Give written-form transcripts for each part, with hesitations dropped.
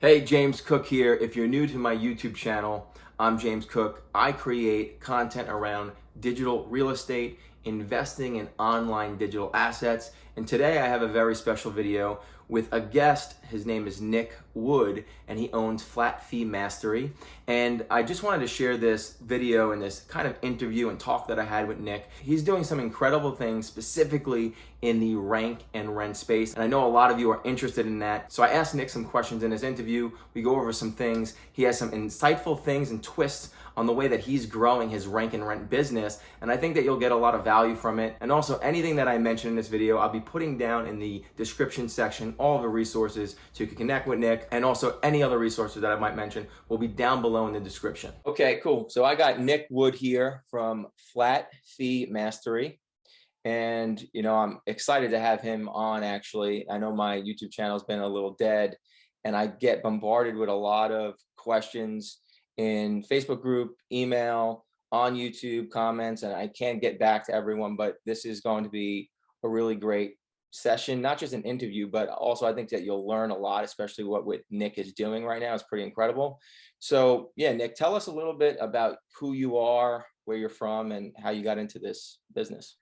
Hey, James Cook here. If you're new to my YouTube channel, I'm James Cook. I create content around digital real estate, investing in online digital assets. And today I have a very special video with a guest. His name is Nick Wood, and he owns Flat Fee Mastery. And I just wanted to share this video and this kind of interview and talk that I had with Nick. He's doing some incredible things specifically in the rank and rent space. And I know a lot of you are interested in that. So I asked Nick some questions in his interview. We go over some things. He has some insightful things and twists on the way that he's growing his rank and rent business. And I think that you'll get a lot of value from it. And also anything that I mentioned in this video, I'll be putting down in the description section, all the resources so you can connect with Nick, and also any other resources that I might mention will be down below in the description. Okay, cool. So I got Nick Wood here from Flat Fee Mastery. And, I'm excited to have him on, actually. I know my YouTube channel has been a little dead, and I get bombarded with a lot of questions in Facebook group, email, on YouTube, comments, and I can't get back to everyone, but this is going to be a really great session, not just an interview, but also I think that you'll learn a lot, especially what Nick is doing right now. It's pretty incredible. So yeah, Nick, tell us a little bit about who you are, where you're from, and how you got into this business.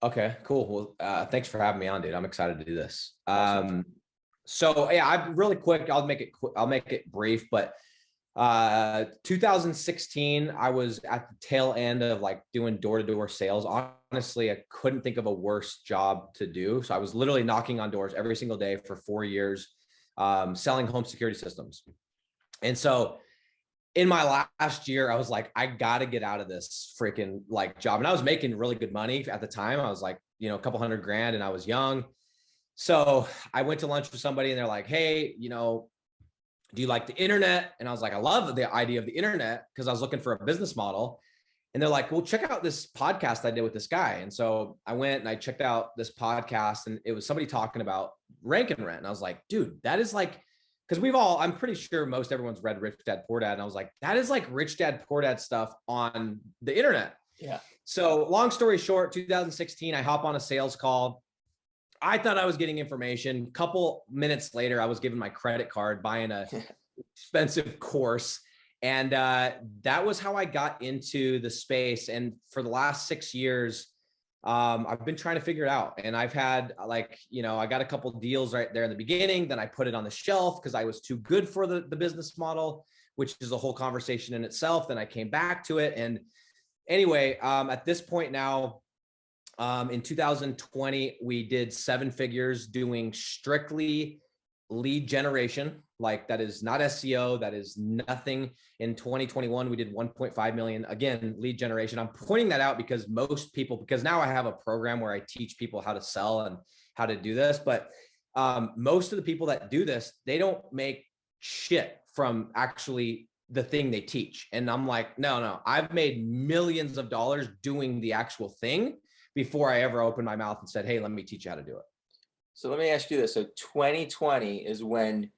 Okay, cool. Well, thanks for having me on, dude. I'm excited to do this. Awesome. So yeah, I'm really quick. I'll make it brief, but 2016, I was at the tail end of like doing door-to-door sales. Honestly, I couldn't think of a worse job to do. So I was literally knocking on doors every single day for 4 years, selling home security systems. And so in my last year, I was like, I got to get out of this freaking like job. And I was making really good money at the time. I was like, a couple $100,000, and I was young. So I went to lunch with somebody and they're like, hey, do you like the internet? And I was like, I love the idea of the internet, because I was looking for a business model. And they're like, well, check out this podcast I did with this guy. And so I went and I checked out this podcast, and it was somebody talking about rank and rent. And I was like, dude, that is like, because I'm pretty sure most everyone's read Rich Dad Poor Dad. And I was like, that is like Rich Dad Poor Dad stuff on the internet. Yeah. So long story short, 2016, I hop on a sales call. I thought I was getting information. Couple minutes later, I was given my credit card, buying a expensive course. And that was how I got into the space. And for the last 6 years, I've been trying to figure it out. And I've had I got a couple of deals right there in the beginning. Then I put it on the shelf because I was too good for the business model, which is a whole conversation in itself. Then I came back to it. And anyway, at this point now, in 2020, we did 7 figures doing strictly lead generation. Like, that is not SEO. That is nothing. In 2021, we did 1.5 million. Again, lead generation. I'm pointing that out because because now I have a program where I teach people how to sell and how to do this. But most of the people that do this, they don't make shit from actually the thing they teach. And I'm like, no, I've made millions of dollars doing the actual thing before I ever opened my mouth and said, hey, let me teach you how to do it. So let me ask you this. So 2020 is when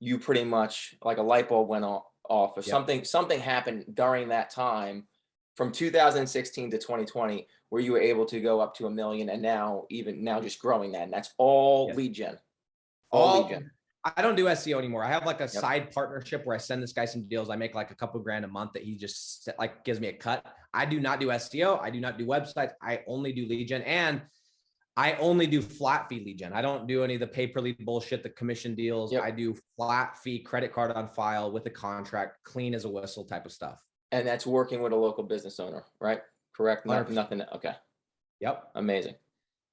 you pretty much, like, a light bulb went off, or Yep. something happened during that time from 2016 to 2020 where you were able to go up to 1 million, and now just growing that. And that's all Yes. lead gen. All lead All gen. I don't do SEO anymore. I have like a Yep. side partnership where I send this guy some deals. I make like a couple grand a month that he just like gives me a cut. I do not do SEO. I do not do websites. I only do lead gen, and I only do flat fee lead gen. I don't do any of the pay per lead bullshit, the commission deals. Yep. I do flat fee, credit card on file with a contract, clean as a whistle type of stuff. And that's working with a local business owner, right? Correct? 100%. Nothing. Okay. Yep. Amazing.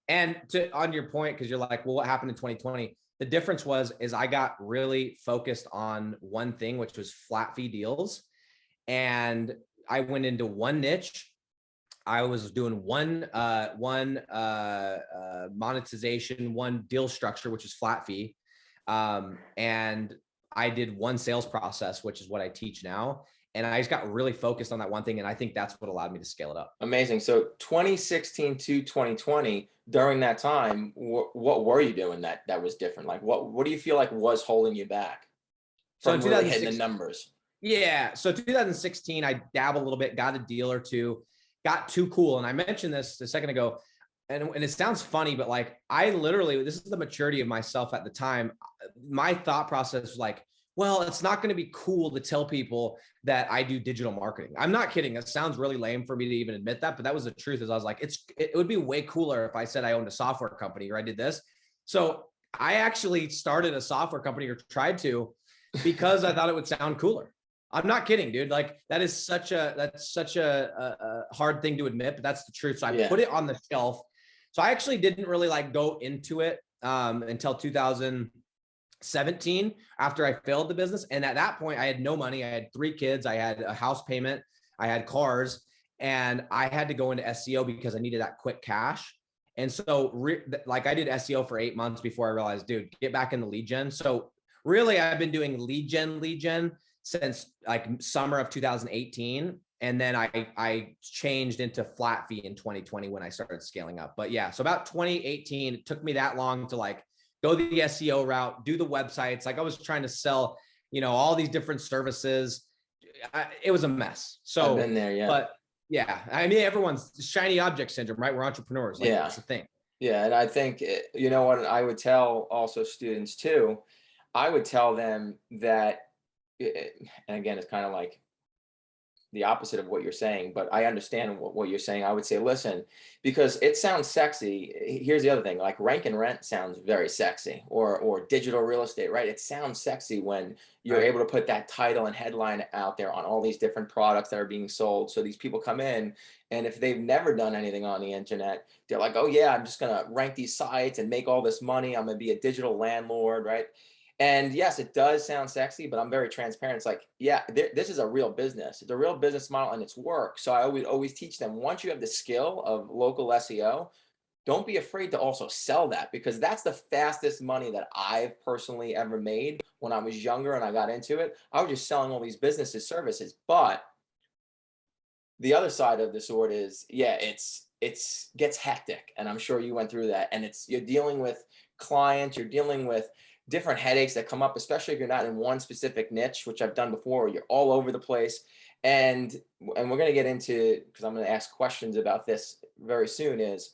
And on your point, because you're like, well, what happened in 2020? The difference is I got really focused on one thing, which was flat fee deals. And I went into one niche. I was doing one monetization, one deal structure, which is flat fee. And I did one sales process, which is what I teach now. And I just got really focused on that one thing. And I think that's what allowed me to scale it up. Amazing. So 2016 to 2020, during that time, what were you doing that was different? Like, what do you feel like was holding you back So in from really hitting the numbers? Yeah. So 2016, I dabbled a little bit, got a deal or two, got too cool. And I mentioned this a second ago, and it sounds funny, but like, I literally, this is the maturity of myself at the time. My thought process was like, well, it's not going to be cool to tell people that I do digital marketing. I'm not kidding. It sounds really lame for me to even admit that, but that was the truth. Is I was like, it would be way cooler if I said I owned a software company or I did this. So I actually started a software company, or tried to, because I thought it would sound cooler. I'm not kidding, dude. Like that's such a hard thing to admit, but that's the truth. So I put it on the shelf. So I actually didn't really like go into it until 2017, after I failed the business. And at that point, I had no money. I had 3 kids. I had a house payment. I had cars, and I had to go into SEO because I needed that quick cash. And so like I did SEO for 8 months before I realized, dude, get back in the lead gen. So really I've been doing lead gen since like summer of 2018. And then I changed into flat fee in 2020 when I started scaling up. But yeah, so about 2018, it took me that long to like go the SEO route, do the websites. Like I was trying to sell, all these different services. It was a mess. So I've been there, yeah. But yeah, I mean, everyone's shiny object syndrome, right? We're entrepreneurs. Like, that's the thing. Yeah. And I think, you know what, I would tell also students too, I would tell them that, and again, it's kind of like the opposite of what you're saying, but I understand what you're saying. I would say, listen, because it sounds sexy. Here's the other thing, like rank and rent sounds very sexy, or digital real estate, right? It sounds sexy when you're able to put that title and headline out there on all these different products that are being sold. So these people come in, and if they've never done anything on the internet, they're like, oh yeah, I'm just going to rank these sites and make all this money. I'm going to be a digital landlord, right? And yes, it does sound sexy, but I'm very transparent. It's like, yeah, this is a real business. It's a real business model, and it's work. So I would always teach them, once you have the skill of local SEO, don't be afraid to also sell that, because that's the fastest money that I've personally ever made. When I was younger and I got into it, I was just selling all these businesses services. But the other side of the sword is, yeah, it's gets hectic. And I'm sure you went through that. And you're dealing with clients, you're dealing with different headaches that come up, especially if you're not in one specific niche, which I've done before, or you're all over the place. And we're going to get into, because I'm going to ask questions about this very soon, is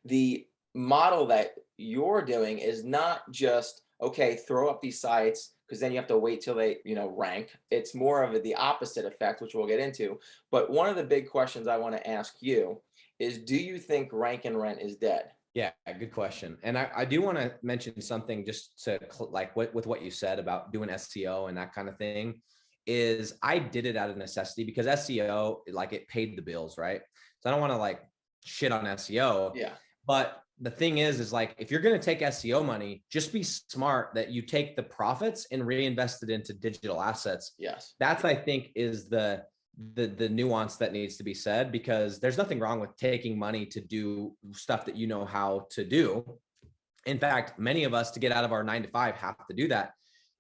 the model that you're doing is not just, okay, throw up these sites, because then you have to wait till they, rank. It's more of the opposite effect, which we'll get into. But one of the big questions I want to ask you is, do you think rank and rent is dead? Yeah, good question. And I do want to mention something just to like with what you said about doing SEO and that kind of thing, is I did it out of necessity, because SEO, like, it paid the bills, right? So I don't want to like shit on SEO. Yeah. But the thing is like, if you're going to take SEO money, just be smart that you take the profits and reinvest it into digital assets. Yes. That's, I think, is the nuance that needs to be said, because there's nothing wrong with taking money to do stuff that you know how to do. In fact, many of us, to get out of our 9-to-5, have to do that.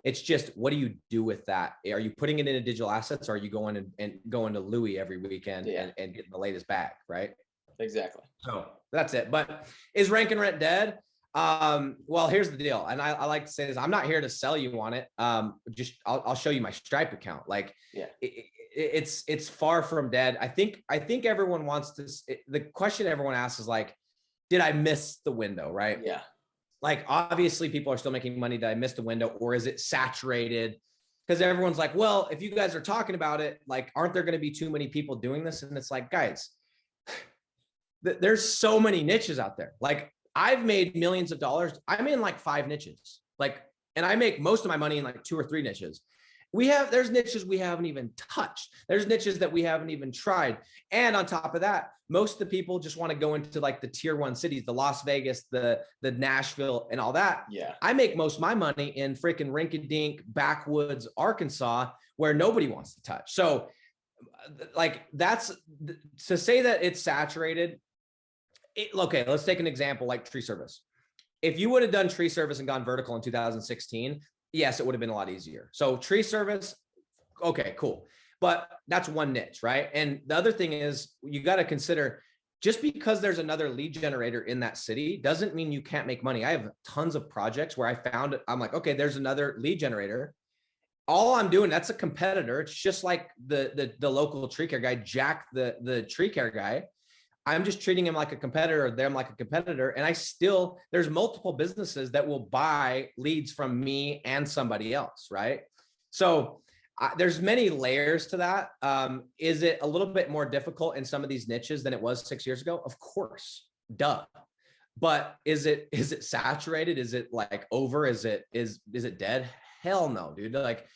It's just, what do you do with that? Are you putting it into digital assets, or are you going and going to Louis every weekend and getting the latest bag, right? Exactly. So that's it. But is rank and rent dead? Well, here's the deal. And I like to say this, I'm not here to sell you on it. I'll show you my Stripe account. Like, it's far from dead. I think everyone wants to, the question everyone asks is like, did I miss the window? Right? Yeah. Like, obviously people are still making money. Did I miss the window, or is it saturated? Because everyone's like, well, if you guys are talking about it, like, aren't there going to be too many people doing this? And it's like, guys, there's so many niches out there. Like, I've made millions of dollars. I'm in like 5 niches, like, and I make most of my money in like 2 or 3 niches. There's niches we haven't even touched. There's niches that we haven't even tried. And on top of that, most of the people just want to go into like the tier 1 cities, the Las Vegas, the Nashville, and all that. Yeah. I make most of my money in freaking rinky-dink backwoods Arkansas, where nobody wants to touch. So like, that's to say that it's saturated. Okay, let's take an example like tree service. If you would have done tree service and gone vertical in 2016, yes, it would have been a lot easier. So tree service, okay, cool. But that's one niche, right? And the other thing is, you got to consider, just because there's another lead generator in that city doesn't mean you can't make money. I have tons of projects where I found it. I'm like, okay, there's another lead generator. All I'm doing, that's a competitor. It's just like the local tree care guy, Jack, the tree care guy. I'm just treating him like a competitor, them like a competitor. And there's multiple businesses that will buy leads from me and somebody else, right? So there's many layers to that. Is it a little bit more difficult in some of these niches than it was 6 years ago? Of course, duh. But is it saturated? Is it like over? Is it dead? Hell no, dude. Like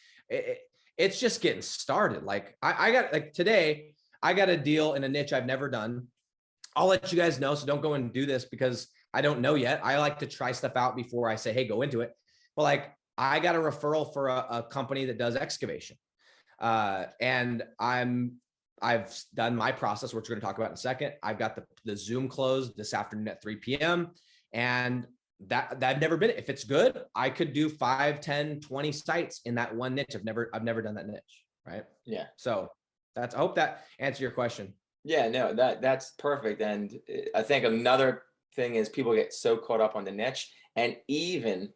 it's just getting started. Like I got like today, I got a deal in a niche I've never done. I'll let you guys know. So don't go and do this because I don't know yet. I like to try stuff out before I say, hey, go into it. But like I got a referral for a company that does excavation. And I've done my process, which we're going to talk about in a second. I've got the Zoom closed this afternoon at 3 p.m. And that I've never been. If it's good, I could do 5, 10, 20 sites in that one niche. I've never done that niche. Right. Yeah. So I hope that answers your question. Yeah, no, that's perfect. And I think another thing is people get so caught up on the niche. And even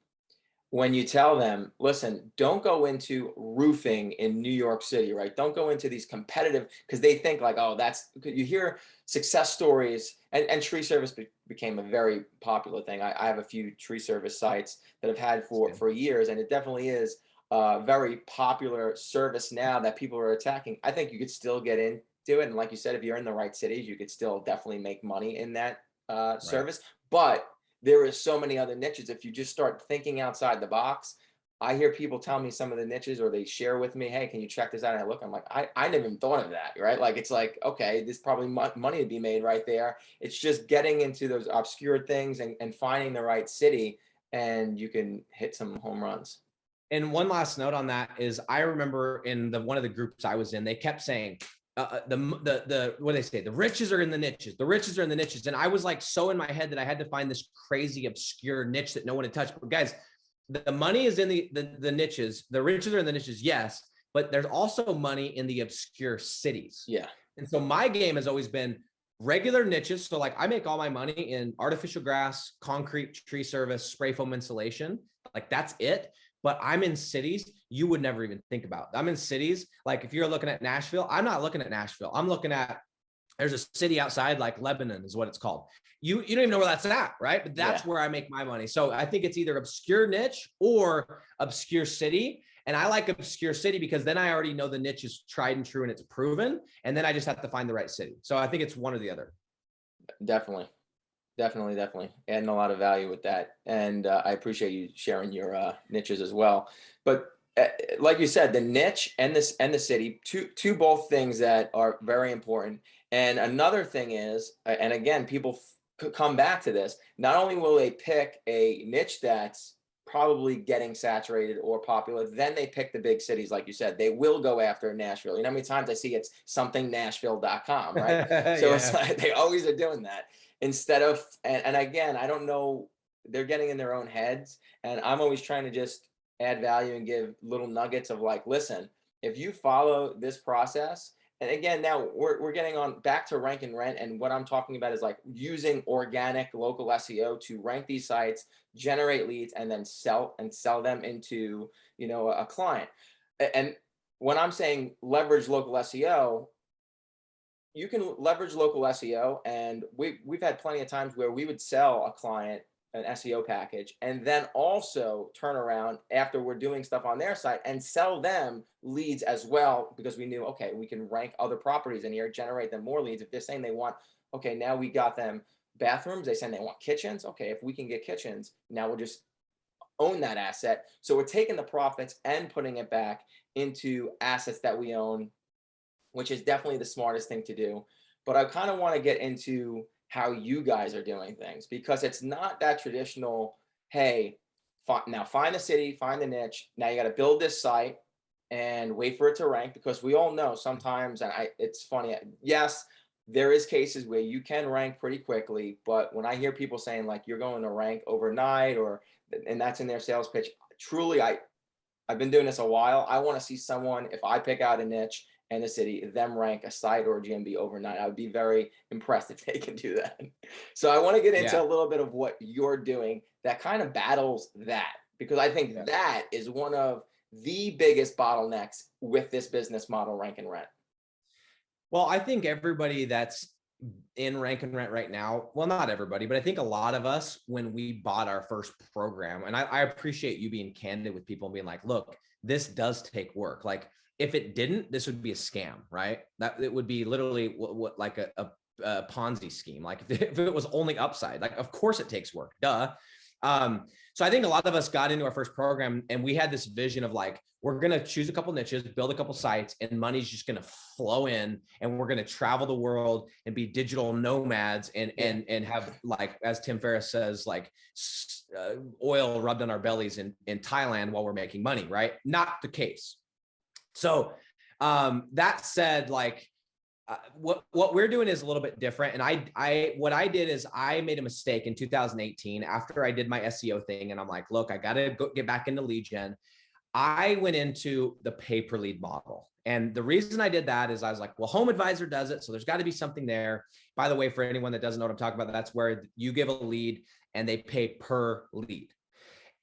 when you tell them, listen, don't go into roofing in New York City, right? Don't go into these competitive, because they think like, oh, you hear success stories, and tree service became a very popular thing. I have a few tree service sites that I've had for years, and it definitely is a very popular service now that people are attacking. I think you could still get into it. And like you said, if you're in the right cities, you could still definitely make money in that service. But there is so many other niches. If you just start thinking outside the box, I hear people tell me some of the niches, or they share with me, hey, can you check this out? And I look, I'm like, I never even thought of that, right? Like, it's like, okay, there's probably money to be made right there. It's just getting into those obscure things and finding the right city, and you can hit some home runs. And one last note on that is I remember in one of the groups I was in, they kept saying, what do they say? The riches are in the niches. The riches are in the niches. And I was like so in my head that I had to find this crazy obscure niche that no one had touched. But guys, the money is in the niches. The riches are in the niches, yes, but there's also money in the obscure cities. Yeah. And so my game has always been regular niches. So like I make all my money in artificial grass, concrete, tree service, spray foam insulation. Like that's it. But I'm in cities you would never even think about. I'm in cities, like if you're looking at Nashville, I'm not looking at Nashville. I'm looking at, there's a city outside, like Lebanon is what it's called. You don't even know where that's at, right? But that's where I make my money. So I think it's either obscure niche or obscure city. And I like obscure city because then I already know the niche is tried and true and it's proven. And then I just have to find the right city. So I think it's one or the other. Definitely. Adding a lot of value with that. And I appreciate you sharing your niches as well. But like you said, the niche and the city, two both things that are very important. And another thing is, and again, people come back to this, not only will they pick a niche that's probably getting saturated or popular, then they pick the big cities. Like you said, they will go after Nashville. You know how many times I see it's somethingnashville.com, right? So it's like, they always are doing that. Instead of, and again, I don't know, they're getting in their own heads, and I'm always trying to just add value and give little nuggets of like, listen, if you follow this process, and again, now we're getting on back to rank and rent, and what I'm talking about is like using organic local SEO to rank these sites, generate leads, and then sell them into, you know, a client. And when I'm saying leverage local SEO, you can leverage local SEO, and we've had plenty of times where we would sell a client an SEO package and then also turn around after we're doing stuff on their site and sell them leads as well, because we knew, okay, we can rank other properties in here, generate them more leads. If they're saying they want, okay, now we got them bathrooms, they saying they want kitchens. Okay, if we can get kitchens, now we'll just own that asset. So we're taking the profits and putting it back into assets that we own, which is definitely the smartest thing to do. But I kind of want to get into how you guys are doing things, because it's not that traditional, hey, now find the city, find the niche. Now you got to build this site and wait for it to rank, because we all know sometimes, and it's funny, yes, there is cases where you can rank pretty quickly, but when I hear people saying like you're going to rank overnight, and that's in their sales pitch, truly, I've been doing this a while. I want to see someone, if I pick out a niche and a city, them rank a site or a GMB overnight. I would be very impressed if they can do that. So I want to get into a little bit of what you're doing that kind of battles that, because I think that is one of the biggest bottlenecks with this business model, rank and rent. Well, I think everybody that's in Rank and Rent right now, well, not everybody, but I think a lot of us, when we bought our first program, and I appreciate you being candid with people and being like, look, this does take work. Like if it didn't, this would be a scam, right? That it would be literally what like a Ponzi scheme. Like if it was only upside, like of course it takes work, duh. So I think a lot of us got into our first program and we had this vision of like, we're going to choose a couple niches, build a couple sites, and money's just going to flow in, and we're going to travel the world and be digital nomads and have, like, as Tim Ferriss says, like oil rubbed on our bellies in Thailand while we're making money, right? Not the case. So that said, like, what we're doing is a little bit different. And what I did is I made a mistake in 2018 after I did my SEO thing. And I'm like, look, I got to get back into lead gen. I went into the pay per lead model. And the reason I did that is I was like, well, Home Advisor does it, so there's got to be something there. By the way, for anyone that doesn't know what I'm talking about, that's where you give a lead and they pay per lead.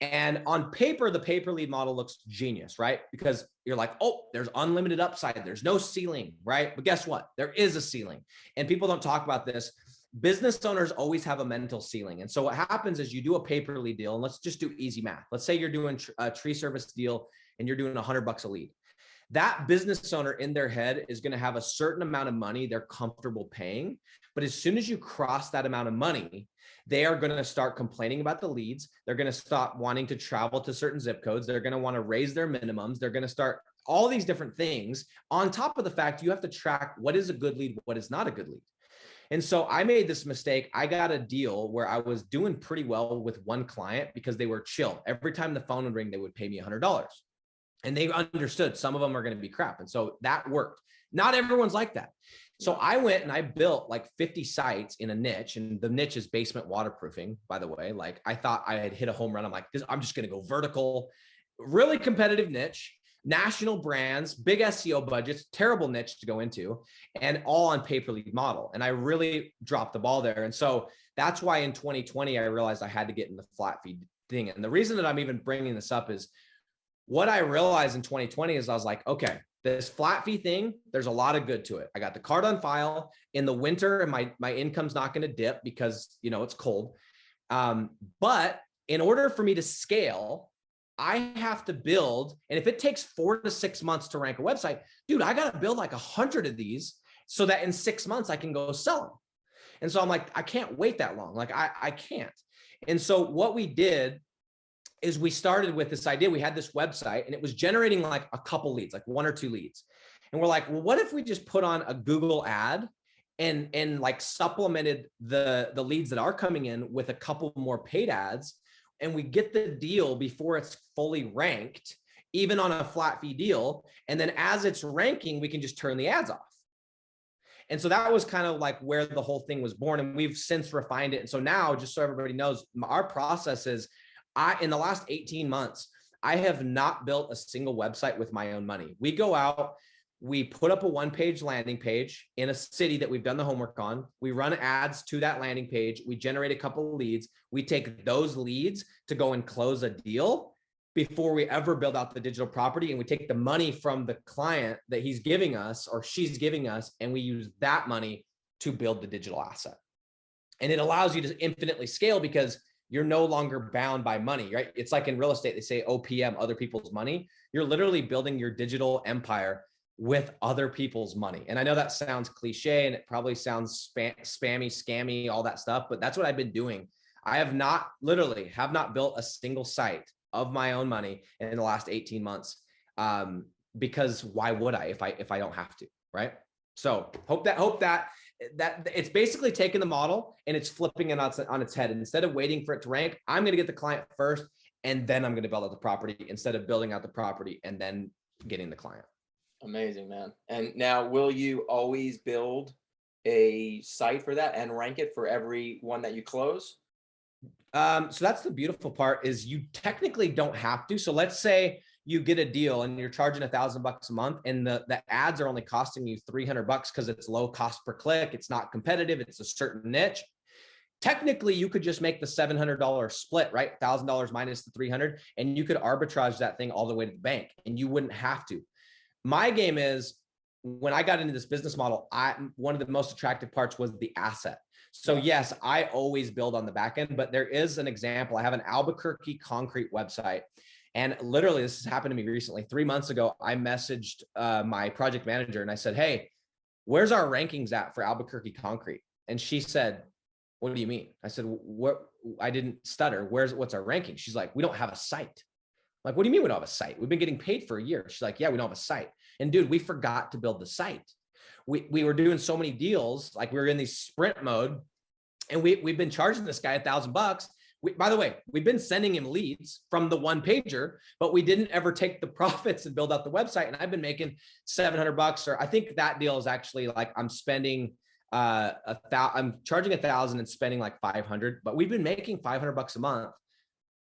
And on paper, the pay per lead model looks genius, right? Because you're like, oh, there's unlimited upside. There's no ceiling, right? But guess what? There is a ceiling. And people don't talk about this. Business owners always have a mental ceiling. And so what happens is you do a pay per lead deal, and let's just do easy math. Let's say you're doing a tree service deal and you're doing $100 a lead. That business owner in their head is going to have a certain amount of money they're comfortable paying. But as soon as you cross that amount of money, they are going to start complaining about the leads. They're going to stop wanting to travel to certain zip codes. They're going to want to raise their minimums. They're going to start all these different things on top of the fact you have to track what is a good lead, what is not a good lead. And so I made this mistake. I got a deal where I was doing pretty well with one client because they were chill. Every time the phone would ring, they would pay me $100. And they understood some of them are going to be crap. And so that worked. Not everyone's like that. So I went and I built like 50 sites in a niche, and the niche is basement waterproofing, by the way. Like I thought I had hit a home run. I'm like, I'm just going to go vertical, really competitive niche, national brands, big SEO budgets, terrible niche to go into, and all on pay-per-lead model. And I really dropped the ball there. And so that's why in 2020, I realized I had to get in the flat fee thing. And the reason that I'm even bringing this up is what I realized in 2020 is I was like, okay, this flat fee thing, there's a lot of good to it. I got the card on file in the winter, and my income's not going to dip because, you know, it's cold. But in order for me to scale, I have to build. And if it takes 4 to 6 months to rank a website, dude, I got to build like 100 of these so that in 6 months I can go sell them. And so I'm like, I can't wait that long. Like I can't. And so what we did is we started with this idea. We had this website and it was generating like a couple leads, like 1 or 2 leads. And we're like, well, what if we just put on a Google ad and like supplemented the leads that are coming in with a couple more paid ads, and we get the deal before it's fully ranked, even on a flat fee deal. And then as it's ranking, we can just turn the ads off. And so that was kind of like where the whole thing was born. And we've since refined it. And so now, just so everybody knows, our process is, in the last 18 months, I have not built a single website with my own money. We go out, we put up a 1-page landing page in a city that we've done the homework on. We run ads to that landing page. We generate a couple of leads. We take those leads to go and close a deal before we ever build out the digital property. And we take the money from the client that he's giving us or she's giving us, and we use that money to build the digital asset. And it allows you to infinitely scale because you're no longer bound by money, right? It's like in real estate, they say OPM, other people's money. You're literally building your digital empire with other people's money. And I know that sounds cliche and it probably sounds spammy, scammy, all that stuff, but that's what I've been doing. I have not built a single site of my own money in the last 18 months. Because why would I if I don't have to, right? So hope that it's basically taking the model and it's flipping it on its head. And instead of waiting for it to rank, I'm going to get the client first, and then I'm going to build out the property instead of building out the property and then getting the client. Amazing, man. And now, will you always build a site for that and rank it for every one that you close? So that's the beautiful part, is you technically don't have to. So let's say you get a deal and you're charging $1,000 a month, and the ads are only costing you $300 because it's low cost per click. It's not competitive. It's a certain niche. Technically, you could just make the $700 split, right? $1,000 minus the 300, and you could arbitrage that thing all the way to the bank, and you wouldn't have to. My game is, when I got into this business model, one of the most attractive parts was the asset. So Yeah. yes, I always build on the back end, but there is an example. I have an Albuquerque concrete website. And literally, this has happened to me recently. 3 months ago, I messaged my project manager and I said, hey, where's our rankings at for Albuquerque concrete? And she said, what do you mean? I said, what? I didn't stutter. What's our ranking? She's like, we don't have a site. I'm like, what do you mean we don't have a site? We've been getting paid for a year. She's like, yeah, we don't have a site. And dude, we forgot to build the site. We were doing so many deals, like we were in the sprint mode, and we've been charging this guy $1,000. By the way, we've been sending him leads from the one pager, but we didn't ever take the profits and build out the website. And I've been making $700, or I think that deal is actually like I'm spending I'm charging 1,000 and spending like 500, but we've been making $500 a month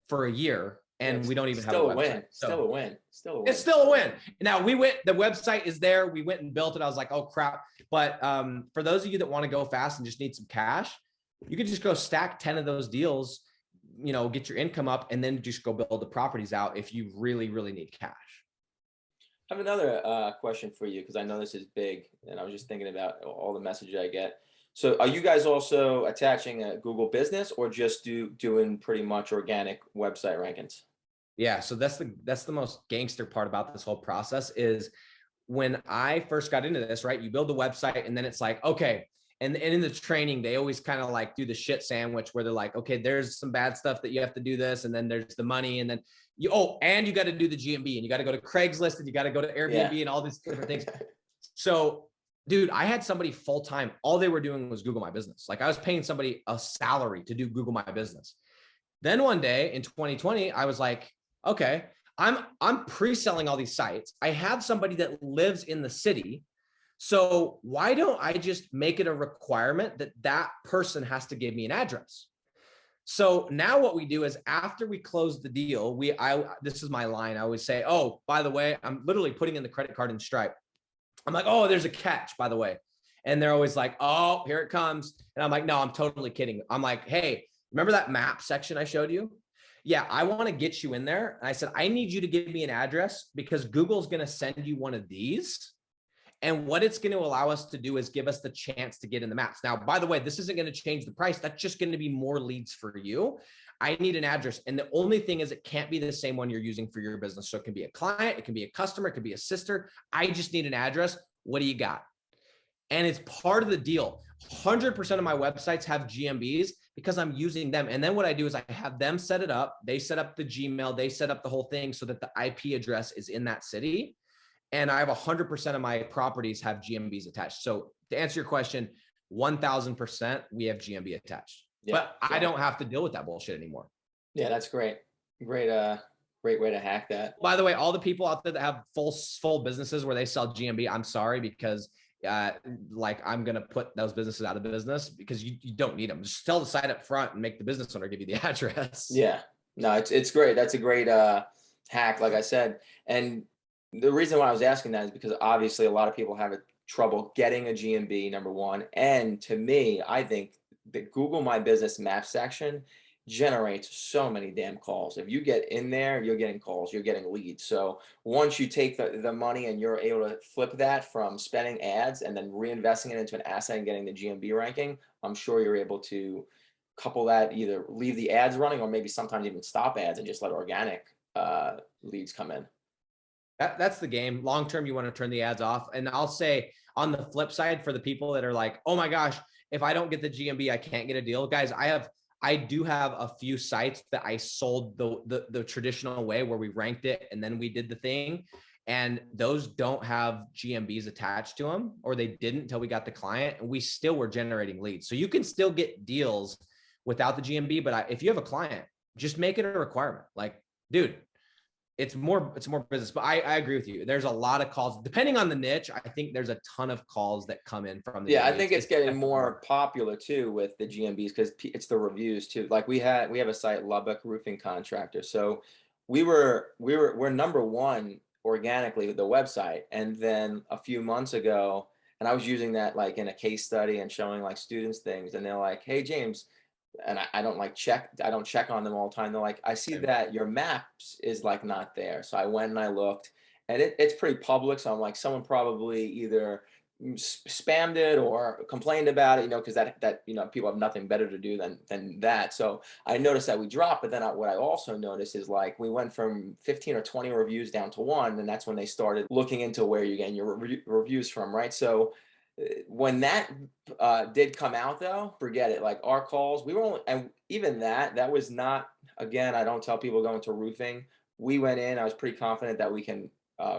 for a year. And we don't even have a website. Win. Still a win. Still a win. It's still a win. Now the website is there. We went and built it. I was like, oh crap. But for those of you that want to go fast and just need some cash, you could just go stack 10 of those deals, get your income up, and then just go build the properties out if you really, really need cash. I have another question for you, because I know this is big, and I was just thinking about all the messages I get. So are you guys also attaching a Google business, or just doing pretty much organic website rankings? Yeah. So that's the most gangster part about this whole process is when I first got into this, right? You build the website and then it's like, okay. And in the training, they always kind of like do the shit sandwich where they're like, okay, there's some bad stuff that you have to do this. And then there's the money. And then and you got to do the GMB, and you got to go to Craigslist, and you got to go to Airbnb and all these different things. So dude, I had somebody full-time. All they were doing was Google My Business. Like I was paying somebody a salary to do Google My Business. Then one day in 2020, I was like, okay, I'm pre-selling all these sites. I have somebody that lives in the city. So why don't I just make it a requirement that that person has to give me an address? So now what we do is after we close the deal, this is my line. I always say, oh, by the way, I'm literally putting in the credit card in Stripe. I'm like, oh, there's a catch, by the way. And they're always like, oh, here it comes. And I'm like, no, I'm totally kidding. I'm like, hey, remember that map section I showed you? Yeah, I want to get you in there. And I said, I need you to give me an address because Google's going to send you one of these. And what it's going to allow us to do is give us the chance to get in the maps. Now, by the way, this isn't going to change the price. That's just going to be more leads for you. I need an address. And the only thing is it can't be the same one you're using for your business. So it can be a client, it can be a customer, it could be a sister. I just need an address. What do you got? And it's part of the deal. 100% of my websites have GMBs because I'm using them. And then what I do is I have them set it up. They set up the Gmail, they set up the whole thing so that the IP address is in that city. And I have 100% of my properties have GMBs attached. So to answer your question, 1000% we have GMB attached, but I don't have to deal with that bullshit anymore. Yeah, that's great. Great way to hack that. By the way, all the people out there that have full businesses where they sell GMB, I'm sorry, because I'm going to put those businesses out of business because you don't need them. Just tell the site up front and make the business owner give you the address. Yeah, no, it's great. That's a great hack, like I said. And the reason why I was asking that is because obviously a lot of people have trouble getting a GMB, number one. And to me, I think the Google My Business map section generates so many damn calls. If you get in there, you're getting calls, you're getting leads. So once you take the money and you're able to flip that from spending ads and then reinvesting it into an asset and getting the GMB ranking, I'm sure you're able to couple that, either leave the ads running or maybe sometimes even stop ads and just let organic leads come in. That's the game. Long term, you want to turn the ads off. And I'll say on the flip side, for the people that are like, oh my gosh, if I don't get the GMB, I can't get a deal. Guys, I do have a few sites that I sold the traditional way where we ranked it and then we did the thing. And those don't have GMBs attached to them, or they didn't until we got the client, and we still were generating leads. So you can still get deals without the GMB, but if you have a client, just make it a requirement. Like, dude, it's more business. But I agree with you. There's a lot of calls depending on the niche. I think there's a ton of calls that come in from the I think it's getting more popular too with the GMBs because it's the reviews too. Like we have a site, Lubbock Roofing Contractor. So we're number one organically with the website, and then a few months ago, and I was using that like in a case study and showing like students things, and they're like, hey James, and I don't check on them all the time. They're like, I see that your maps is like not there. So I went and I looked, and it's pretty public. So I'm like, someone probably either spammed it or complained about it, because that people have nothing better to do than that. So I noticed that we dropped, but then what I also noticed is like we went from 15 or 20 reviews down to one, and that's when they started looking into where you're getting your reviews from, right? So when that did come out, though, forget it. Like our calls, we were only, and even that was not. Again, I don't tell people going to roofing. We went in. I was pretty confident that we can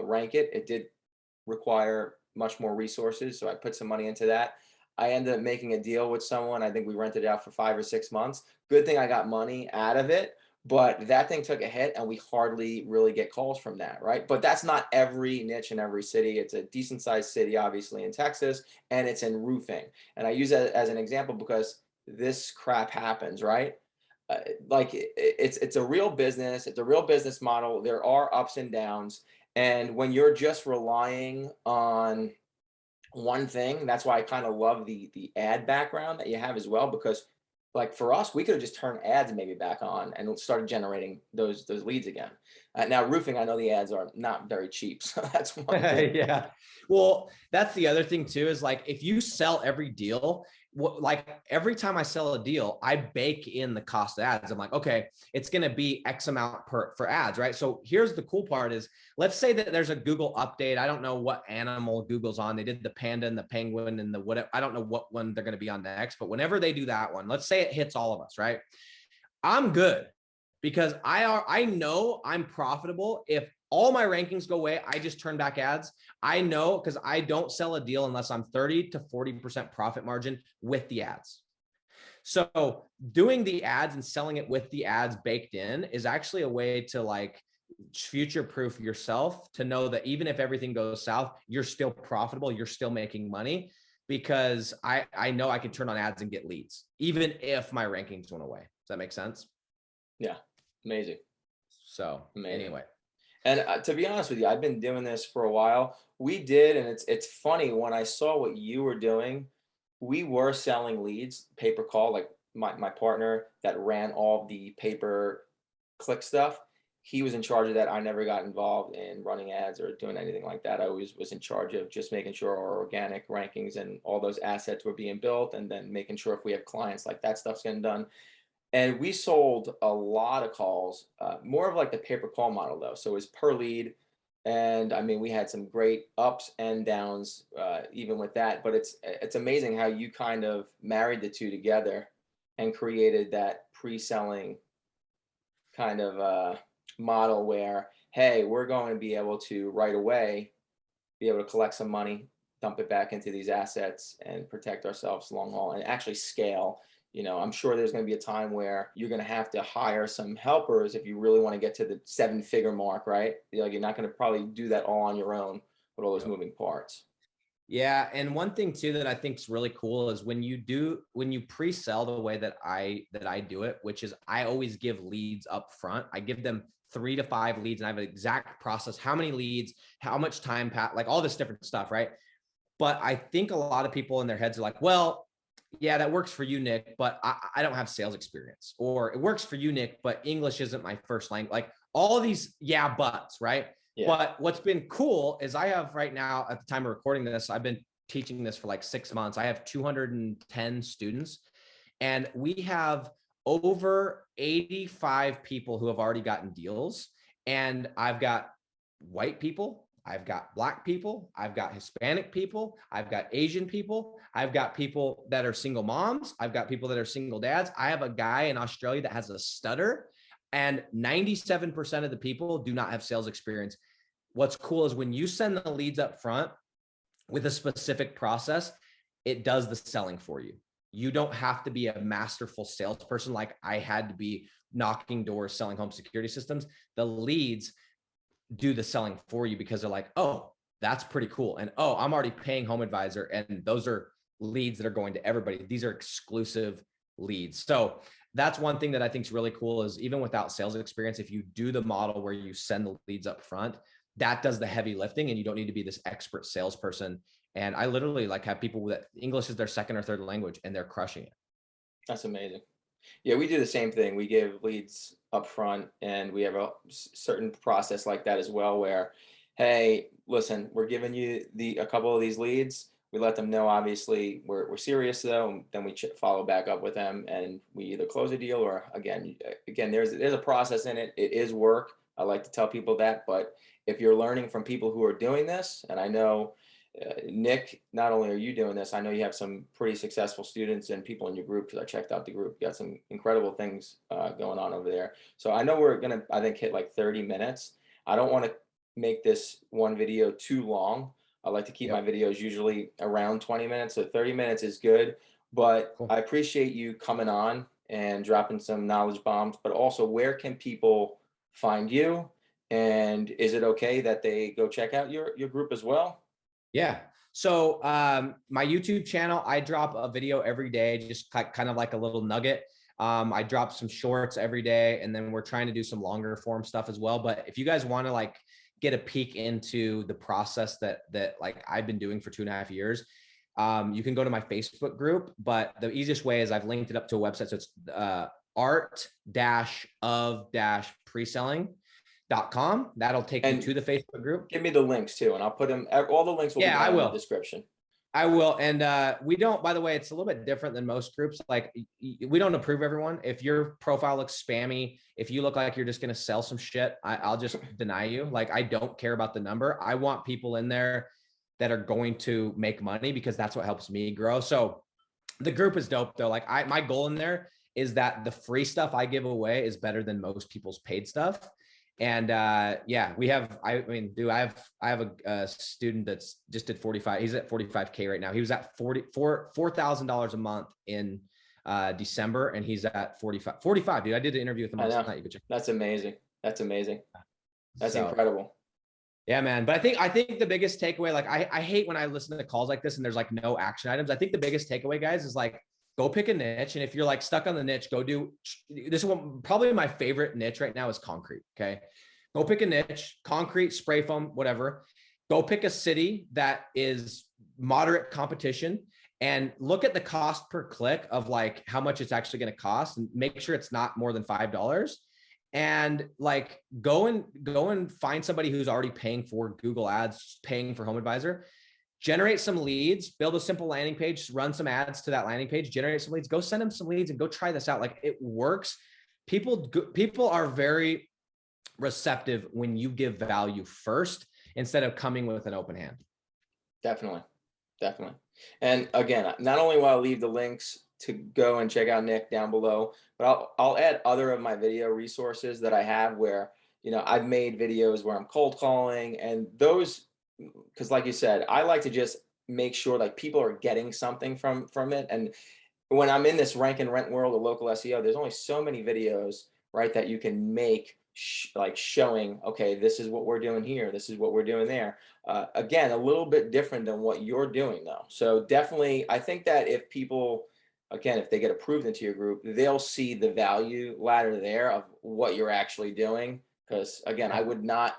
rank it. It did require much more resources, so I put some money into that. I ended up making a deal with someone. I think we rented it out for 5 or 6 months. Good thing I got money out of it, but that thing took a hit, and we hardly really get calls from that, right? But that's not every niche in every city. It's a decent sized city, obviously, in Texas, and it's in roofing. And I use that as an example because this crap happens, right? Like it's a real business. It's a real business model. There are ups and downs, and when you're just relying on one thing, that's why I kind of love the ad background that you have as well, because like for us, we could have just turned ads maybe back on and started generating those leads again. Now roofing, I know the ads are not very cheap, so that's one thing. Yeah. Well, that's the other thing too, is like if you sell every deal, like every time I sell a deal, I bake in the cost of ads. I'm like, okay, it's going to be X amount for ads, right? So here's the cool part is, let's say that there's a Google update. I don't know what animal Google's on. They did the panda and the penguin and the whatever. I don't know what one they're going to be on next, but whenever they do that one, let's say it hits all of us, right? I'm good because I know I'm profitable. If all my rankings go away, I just turn back ads. I know because I don't sell a deal unless I'm 30 to 40% profit margin with the ads. So doing the ads and selling it with the ads baked in is actually a way to like future proof yourself, to know that even if everything goes south, you're still profitable, you're still making money, because I know I can turn on ads and get leads, even if my rankings went away. Does that make sense? Yeah, amazing, So amazing. anyway. And to be honest with you, I've been doing this for a while. We did, and it's funny when I saw what you were doing. We were selling leads, pay per call. Like my partner that ran all the pay-per click stuff, he was in charge of that. I never got involved in running ads or doing anything like that. I always was in charge of just making sure our organic rankings and all those assets were being built, and then making sure if we have clients, like that stuff's getting done. And we sold a lot of calls, more of like the pay per call model though. So it was per lead. And I mean, we had some great ups and downs, even with that. But it's amazing how you kind of married the two together and created that pre-selling kind of model where, hey, we're going to be able to right away be able to collect some money, dump it back into these assets, and protect ourselves long haul and actually scale. I'm sure there's going to be a time where you're going to have to hire some helpers if you really want to get to the 7-figure mark, right? Like you're not going to probably do that all on your own with all those moving parts. Yeah. And one thing too that I think is really cool is when you pre-sell the way that I do it, which is I always give leads up front. I give them 3 to 5 leads, and I have an exact process, how many leads, how much time, like all this different stuff, right? But I think a lot of people in their heads are like, well, yeah, that works for you, Nick, but I don't have sales experience. Or it works for you, Nick, but English isn't my first language. Like all of these, yeah, buts, right? Yeah. But what's been cool is I have right now, at the time of recording this, I've been teaching this for like 6 months. I have 210 students, and we have over 85 people who have already gotten deals. And I've got white people, I've got Black people, I've got Hispanic people, I've got Asian people, I've got people that are single moms, I've got people that are single dads. I have a guy in Australia that has a stutter, and 97% of the people do not have sales experience. What's cool is when you send the leads up front with a specific process, it does the selling for you. You don't have to be a masterful salesperson like I had to be knocking doors, selling home security systems. The leads do the selling for you because they're like, oh, that's pretty cool. And oh, I'm already paying Home Advisor, and those are leads that are going to everybody. These are exclusive leads. So that's one thing that I think is really cool is even without sales experience, if you do the model where you send the leads up front, that does the heavy lifting, and you don't need to be this expert salesperson. And I literally like have people that English is their second or third language, and they're crushing it. That's amazing. Yeah, we do the same thing. We give leads up front, and we have a certain process like that as well where, hey, listen, we're giving you a couple of these leads. We let them know, obviously, we're serious though, and then we follow back up with them, and we either close a deal or again, there's a process in it. It is work. I like to tell people that, but if you're learning from people who are doing this, and I know, Nick, not only are you doing this, I know you have some pretty successful students and people in your group, because I checked out the group. You got some incredible things going on over there. So I know we're gonna, I think, hit like 30 minutes. I don't want to make this one video too long. I like to keep my Yep. videos usually around 20 minutes, so 30 minutes is good. But Cool. I appreciate you coming on and dropping some knowledge bombs, but also, where can people find you? And is it okay that they go check out your group as well? Yeah. So my YouTube channel, I drop a video every day, just kind of like a little nugget. I drop some shorts every day, and then we're trying to do some longer form stuff as well. But if you guys want to like get a peek into the process that like I've been doing for 2.5 years, you can go to my Facebook group. But the easiest way is I've linked it up to a website. So it's art-of-preselling.com. That'll take you And to the Facebook group. give me the links too, and I'll put them. All the links will be Yeah, I down in the will. description. I will. And we don't, by the way, it's a little bit different than most groups. Like we don't approve everyone. If your profile looks spammy, if you look like you're just going to sell some shit, I'll just deny you. Like, I don't care about the number. I want people in there that are going to make money, because that's what helps me grow. So the group is dope though. Like my goal in there is that the free stuff I give away is better than most people's paid stuff. And yeah, we have, I mean, dude, I have a student that's just did 45. He's at 45K right now. He was at $4,000 a month in December, and he's at 45, dude. I did an interview with him I last know. night. You could check. That's amazing. That's amazing. That's So, incredible. yeah, man. But I think the biggest takeaway, like I hate when I listen to calls like this and there's like no action items. I think the biggest takeaway, guys, is like, go pick a niche. And if you're like stuck on the niche, go do this. One, probably my favorite niche right now is concrete. Okay. Go pick a niche, concrete, spray foam, whatever. Go pick a city that is moderate competition, and look at the cost per click of like how much it's actually going to cost, and make sure it's not more than $5. And like go and find somebody who's already paying for Google ads, paying for Home Advisor. Generate some leads, build a simple landing page, run some ads to that landing page, generate some leads, go send them some leads and go try this out. Like, it works. People are very receptive when you give value first, instead of coming with an open hand. Definitely. Definitely. And again, not only will I leave the links to go and check out Nick down below, but I'll add other of my video resources that I have, where, I've made videos where I'm cold calling, and those, because like you said, I like to just make sure like people are getting something from it. And when I'm in this rank and rent world of local SEO, there's only so many videos, right, that you can make like showing, okay, this is what we're doing here, this is what we're doing there. Again, a little bit different than what you're doing though. So definitely, I think that if people, again, if they get approved into your group, they'll see the value ladder there of what you're actually doing. Because again, I would not,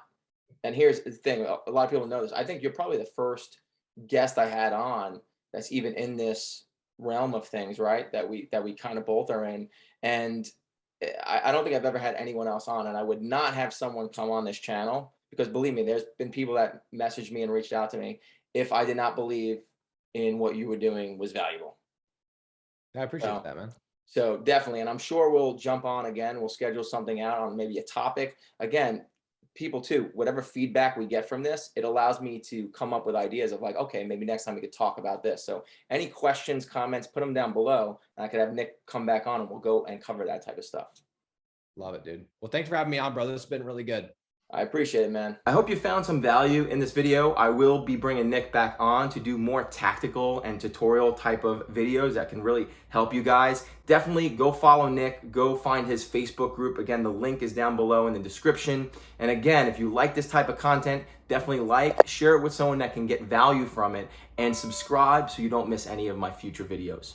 and here's the thing, a lot of people know this, I think you're probably the first guest I had on that's even in this realm of things, right, that we kind of both are in. And I don't think I've ever had anyone else on, and I would not have someone come on this channel, because believe me, there's been people that messaged me and reached out to me, if I did not believe in what you were doing was valuable. I appreciate that, man. So definitely, and I'm sure we'll jump on again. We'll schedule something out on maybe a topic. Again, people too, whatever feedback we get from this, it allows me to come up with ideas of like, okay, maybe next time we could talk about this. So any questions, comments, put them down below, and I could have Nick come back on and we'll go and cover that type of stuff. Love it, dude. Well, thanks for having me on, brother. This has been really good. I appreciate it, man. I hope you found some value in this video. I will be bringing Nick back on to do more tactical and tutorial type of videos that can really help you guys. Definitely go follow Nick, go find his Facebook group. Again, the link is down below in the description. And again, if you like this type of content, definitely like, share it with someone that can get value from it, and subscribe so you don't miss any of my future videos.